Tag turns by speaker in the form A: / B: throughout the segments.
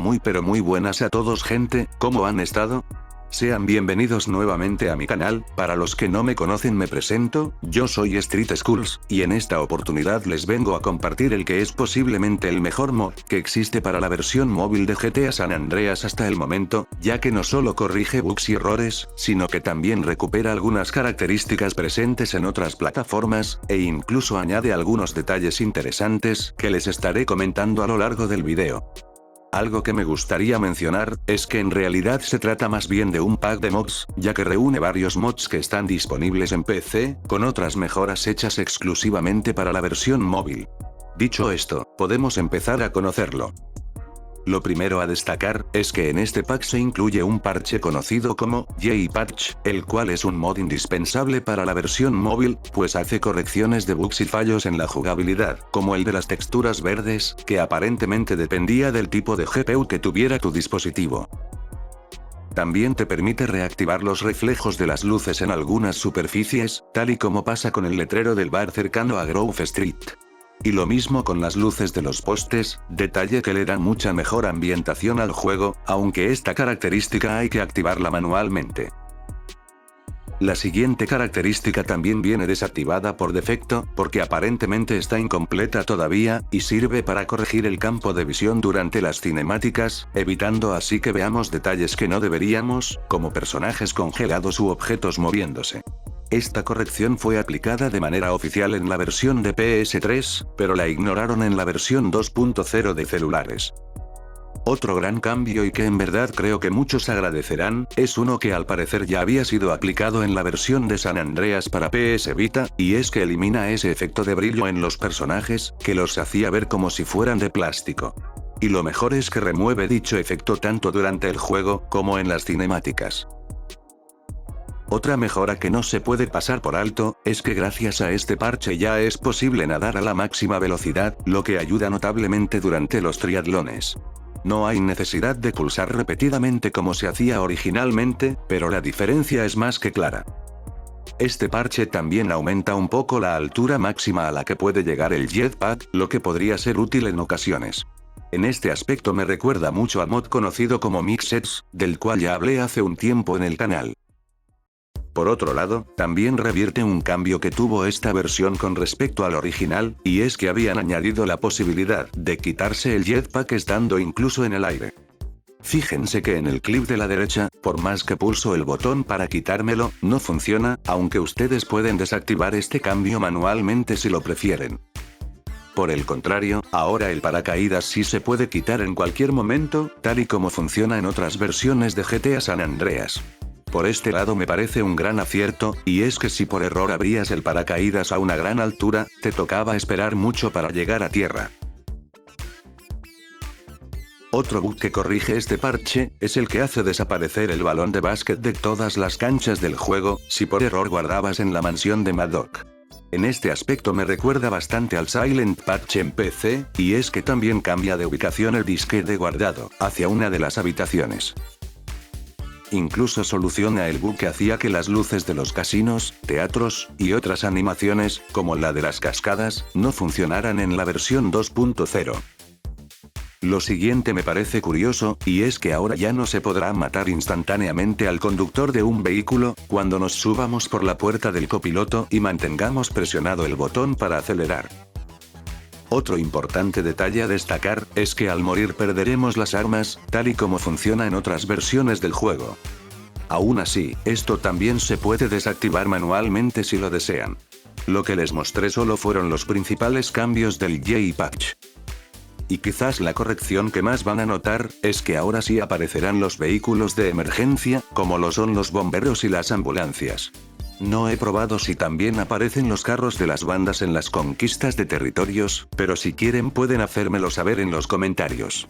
A: Muy pero muy buenas a todos gente, ¿cómo han estado? Sean bienvenidos nuevamente a mi canal. Para los que no me conocen me presento, yo soy Street Skulls, y en esta oportunidad les vengo a compartir el que es posiblemente el mejor mod que existe para la versión móvil de GTA San Andreas hasta el momento, ya que no solo corrige bugs y errores, sino que también recupera algunas características presentes en otras plataformas, e incluso añade algunos detalles interesantes que les estaré comentando a lo largo del video. Algo que me gustaría mencionar, es que en realidad se trata más bien de un pack de mods, ya que reúne varios mods que están disponibles en PC, con otras mejoras hechas exclusivamente para la versión móvil. Dicho esto, podemos empezar a conocerlo. Lo primero a destacar, es que en este pack se incluye un parche conocido como J-Patch, el cual es un mod indispensable para la versión móvil, pues hace correcciones de bugs y fallos en la jugabilidad, como el de las texturas verdes, que aparentemente dependía del tipo de GPU que tuviera tu dispositivo. También te permite reactivar los reflejos de las luces en algunas superficies, tal y como pasa con el letrero del bar cercano a Grove Street. Y lo mismo con las luces de los postes, detalle que le da mucha mejor ambientación al juego, aunque esta característica hay que activarla manualmente. La siguiente característica también viene desactivada por defecto, porque aparentemente está incompleta todavía, y sirve para corregir el campo de visión durante las cinemáticas, evitando así que veamos detalles que no deberíamos, como personajes congelados u objetos moviéndose. Esta corrección fue aplicada de manera oficial en la versión de PS3, pero la ignoraron en la versión 2.0 de celulares. Otro gran cambio y que en verdad creo que muchos agradecerán, es uno que al parecer ya había sido aplicado en la versión de San Andreas para PS Vita, y es que elimina ese efecto de brillo en los personajes, que los hacía ver como si fueran de plástico. Y lo mejor es que remueve dicho efecto tanto durante el juego, como en las cinemáticas. Otra mejora que no se puede pasar por alto, es que gracias a este parche ya es posible nadar a la máxima velocidad, lo que ayuda notablemente durante los triatlones. No hay necesidad de pulsar repetidamente como se hacía originalmente, pero la diferencia es más que clara. Este parche también aumenta un poco la altura máxima a la que puede llegar el jetpack, lo que podría ser útil en ocasiones. En este aspecto me recuerda mucho a mod conocido como Mixeds, del cual ya hablé hace un tiempo en el canal. Por otro lado, también revierte un cambio que tuvo esta versión con respecto al original, y es que habían añadido la posibilidad de quitarse el jetpack estando incluso en el aire. Fíjense que en el clip de la derecha, por más que pulso el botón para quitármelo, no funciona, aunque ustedes pueden desactivar este cambio manualmente si lo prefieren. Por el contrario, ahora el paracaídas sí se puede quitar en cualquier momento, tal y como funciona en otras versiones de GTA San Andreas. Por este lado me parece un gran acierto, y es que si por error abrías el paracaídas a una gran altura, te tocaba esperar mucho para llegar a tierra. Otro bug que corrige este parche, es el que hace desaparecer el balón de básquet de todas las canchas del juego, si por error guardabas en la mansión de Madoc. En este aspecto me recuerda bastante al Silent Patch en PC, y es que también cambia de ubicación el disque de guardado, hacia una de las habitaciones. Incluso soluciona el bug que hacía que las luces de los casinos, teatros, y otras animaciones, como la de las cascadas, no funcionaran en la versión 2.0. Lo siguiente me parece curioso, y es que ahora ya no se podrá matar instantáneamente al conductor de un vehículo, cuando nos subamos por la puerta del copiloto y mantengamos presionado el botón para acelerar. Otro importante detalle a destacar, es que al morir perderemos las armas, tal y como funciona en otras versiones del juego. Aún así, esto también se puede desactivar manualmente si lo desean. Lo que les mostré solo fueron los principales cambios del J-Patch. Y quizás la corrección que más van a notar, es que ahora sí aparecerán los vehículos de emergencia, como lo son los bomberos y las ambulancias. No he probado si también aparecen los carros de las bandas en las conquistas de territorios, pero si quieren pueden hacérmelo saber en los comentarios.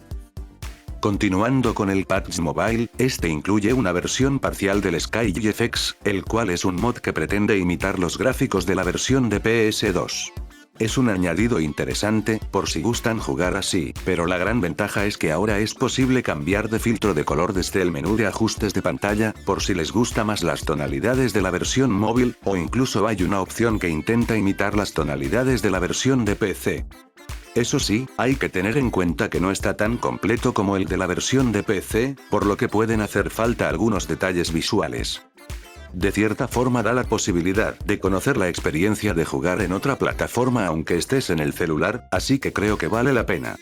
A: Continuando con el patch mobile, este incluye una versión parcial del SkyGFX, el cual es un mod que pretende imitar los gráficos de la versión de PS2. Es un añadido interesante, por si gustan jugar así, pero la gran ventaja es que ahora es posible cambiar de filtro de color desde el menú de ajustes de pantalla, por si les gusta más las tonalidades de la versión móvil, o incluso hay una opción que intenta imitar las tonalidades de la versión de PC. Eso sí, hay que tener en cuenta que no está tan completo como el de la versión de PC, por lo que pueden hacer falta algunos detalles visuales. De cierta forma da la posibilidad de conocer la experiencia de jugar en otra plataforma aunque estés en el celular, así que creo que vale la pena.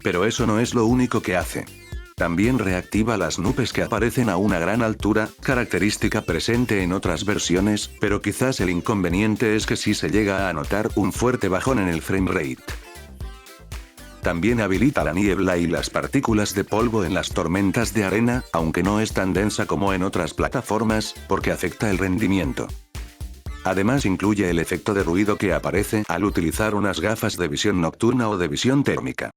A: Pero eso no es lo único que hace. También reactiva las nubes que aparecen a una gran altura, característica presente en otras versiones, pero quizás el inconveniente es que sí se llega a notar un fuerte bajón en el framerate. También habilita la niebla y las partículas de polvo en las tormentas de arena, aunque no es tan densa como en otras plataformas, porque afecta el rendimiento. Además incluye el efecto de ruido que aparece al utilizar unas gafas de visión nocturna o de visión térmica.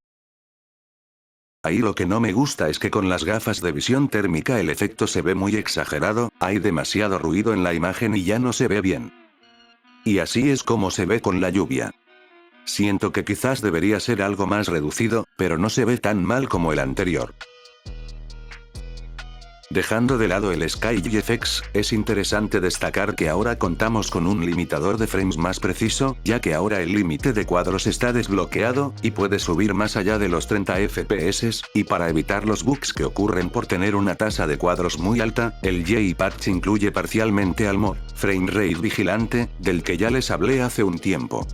A: Ahí lo que no me gusta es que con las gafas de visión térmica el efecto se ve muy exagerado, hay demasiado ruido en la imagen y ya no se ve bien. Y así es como se ve con la lluvia. Siento que quizás debería ser algo más reducido, pero no se ve tan mal como el anterior. Dejando de lado el SkyGFX, es interesante destacar que ahora contamos con un limitador de frames más preciso, ya que ahora el límite de cuadros está desbloqueado, y puede subir más allá de los 30 FPS, y para evitar los bugs que ocurren por tener una tasa de cuadros muy alta, el J-Patch incluye parcialmente al mod Framerate Vigilante, del que ya les hablé hace un tiempo.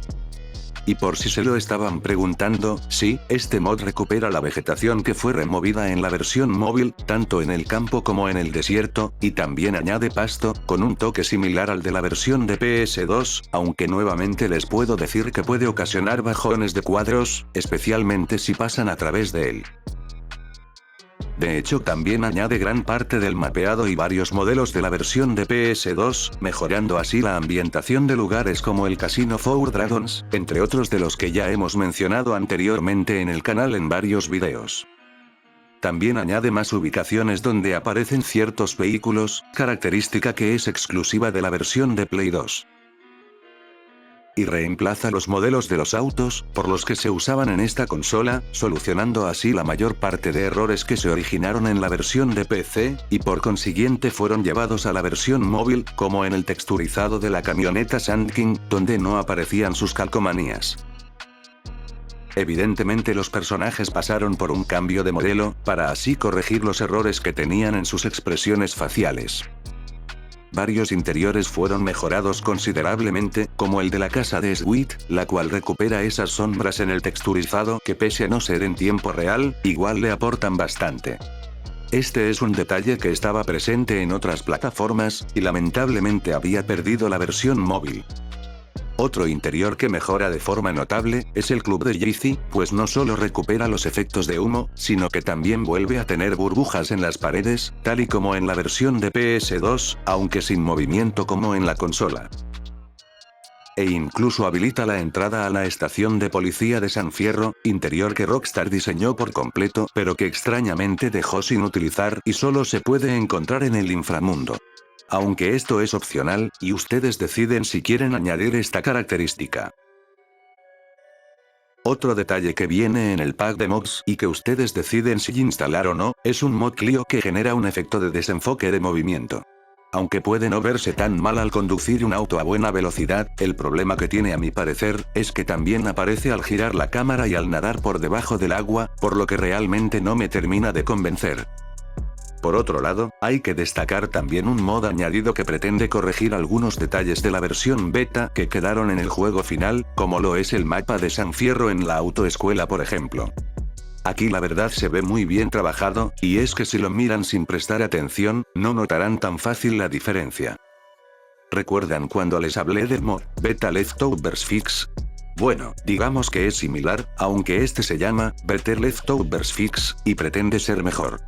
A: Y por si se lo estaban preguntando, sí, este mod recupera la vegetación que fue removida en la versión móvil, tanto en el campo como en el desierto, y también añade pasto, con un toque similar al de la versión de PS2, aunque nuevamente les puedo decir que puede ocasionar bajones de cuadros, especialmente si pasan a través de él. De hecho también añade gran parte del mapeado y varios modelos de la versión de PS2, mejorando así la ambientación de lugares como el Casino Four Dragons, entre otros de los que ya hemos mencionado anteriormente en el canal en varios videos. También añade más ubicaciones donde aparecen ciertos vehículos, característica que es exclusiva de la versión de Play 2. Y reemplaza los modelos de los autos, por los que se usaban en esta consola, solucionando así la mayor parte de errores que se originaron en la versión de PC, y por consiguiente fueron llevados a la versión móvil, como en el texturizado de la camioneta Sand King, donde no aparecían sus calcomanías. Evidentemente los personajes pasaron por un cambio de modelo, para así corregir los errores que tenían en sus expresiones faciales. Varios interiores fueron mejorados considerablemente, como el de la casa de Sweet, la cual recupera esas sombras en el texturizado que pese a no ser en tiempo real, igual le aportan bastante. Este es un detalle que estaba presente en otras plataformas, y lamentablemente había perdido la versión móvil. Otro interior que mejora de forma notable, es el club de Jay-Z, pues no solo recupera los efectos de humo, sino que también vuelve a tener burbujas en las paredes, tal y como en la versión de PS2, aunque sin movimiento como en la consola. E incluso habilita la entrada a la estación de policía de San Fierro, interior que Rockstar diseñó por completo, pero que extrañamente dejó sin utilizar y solo se puede encontrar en el inframundo. Aunque esto es opcional, y ustedes deciden si quieren añadir esta característica. Otro detalle que viene en el pack de mods, y que ustedes deciden si instalar o no, es un mod Clio que genera un efecto de desenfoque de movimiento. Aunque puede no verse tan mal al conducir un auto a buena velocidad, el problema que tiene a mi parecer, es que también aparece al girar la cámara y al nadar por debajo del agua, por lo que realmente no me termina de convencer. Por otro lado, hay que destacar también un mod añadido que pretende corregir algunos detalles de la versión beta que quedaron en el juego final, como lo es el mapa de San Fierro en la autoescuela por ejemplo. Aquí la verdad se ve muy bien trabajado, y es que si lo miran sin prestar atención, no notarán tan fácil la diferencia. ¿Recuerdan cuando les hablé del mod Beta Leftovers Fix? Bueno, digamos que es similar, aunque este se llama Better Leftovers Fix, y pretende ser mejor.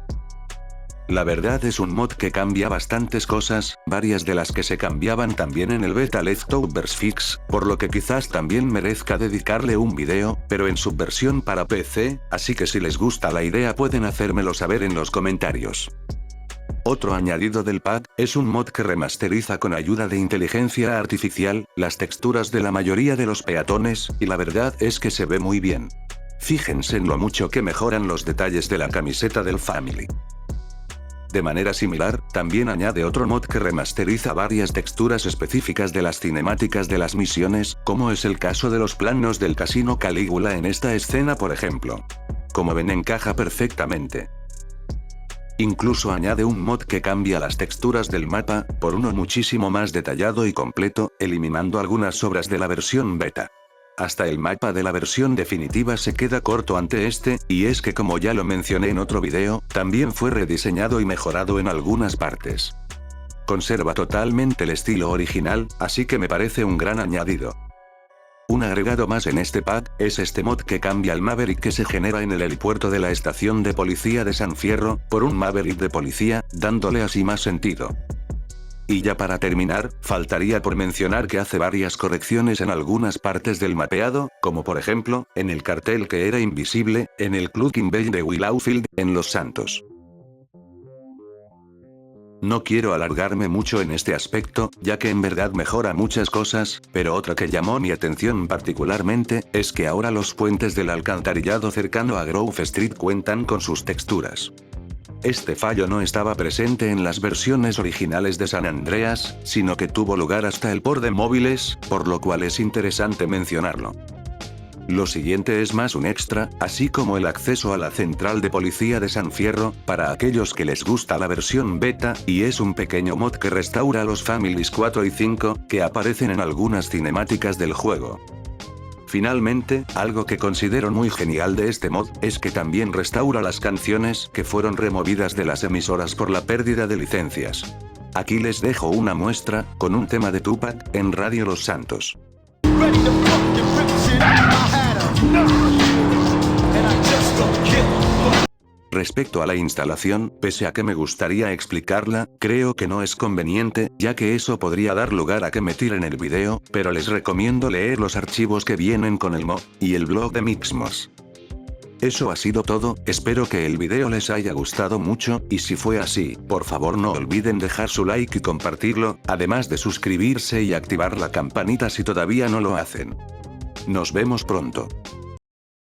A: La verdad es un mod que cambia bastantes cosas, varias de las que se cambiaban también en el Beta Leftovers Fix, por lo que quizás también merezca dedicarle un video, pero en su versión para PC, así que si les gusta la idea pueden hacérmelo saber en los comentarios. Otro añadido del pack, es un mod que remasteriza con ayuda de inteligencia artificial, las texturas de la mayoría de los peatones, y la verdad es que se ve muy bien. Fíjense en lo mucho que mejoran los detalles de la camiseta del Family. De manera similar, también añade otro mod que remasteriza varias texturas específicas de las cinemáticas de las misiones, como es el caso de los planos del casino Calígula en esta escena por ejemplo. Como ven, encaja perfectamente. Incluso añade un mod que cambia las texturas del mapa, por uno muchísimo más detallado y completo, eliminando algunas sobras de la versión beta. Hasta el mapa de la versión definitiva se queda corto ante este, y es que como ya lo mencioné en otro video, también fue rediseñado y mejorado en algunas partes. Conserva totalmente el estilo original, así que me parece un gran añadido. Un agregado más en este pack, es este mod que cambia el Maverick que se genera en el helipuerto de la estación de policía de San Fierro, por un Maverick de policía, dándole así más sentido. Y ya para terminar, faltaría por mencionar que hace varias correcciones en algunas partes del mapeado, como por ejemplo, en el cartel que era invisible, en el Clucking Bay de Willowfield, en Los Santos. No quiero alargarme mucho en este aspecto, ya que en verdad mejora muchas cosas, pero otra que llamó mi atención particularmente, es que ahora los puentes del alcantarillado cercano a Grove Street cuentan con sus texturas. Este fallo no estaba presente en las versiones originales de San Andreas, sino que tuvo lugar hasta el port de móviles, por lo cual es interesante mencionarlo. Lo siguiente es más un extra, así como el acceso a la central de policía de San Fierro, para aquellos que les gusta la versión beta, y es un pequeño mod que restaura los Families 4 y 5, que aparecen en algunas cinemáticas del juego. Finalmente, algo que considero muy genial de este mod, es que también restaura las canciones que fueron removidas de las emisoras por la pérdida de licencias. Aquí les dejo una muestra, con un tema de Tupac, en Radio Los Santos. Respecto a la instalación, pese a que me gustaría explicarla, creo que no es conveniente, ya que eso podría dar lugar a que me tiren el video, pero les recomiendo leer los archivos que vienen con el mod, y el blog de Mixmos. Eso ha sido todo, espero que el video les haya gustado mucho, y si fue así, por favor no olviden dejar su like y compartirlo, además de suscribirse y activar la campanita si todavía no lo hacen. Nos vemos pronto.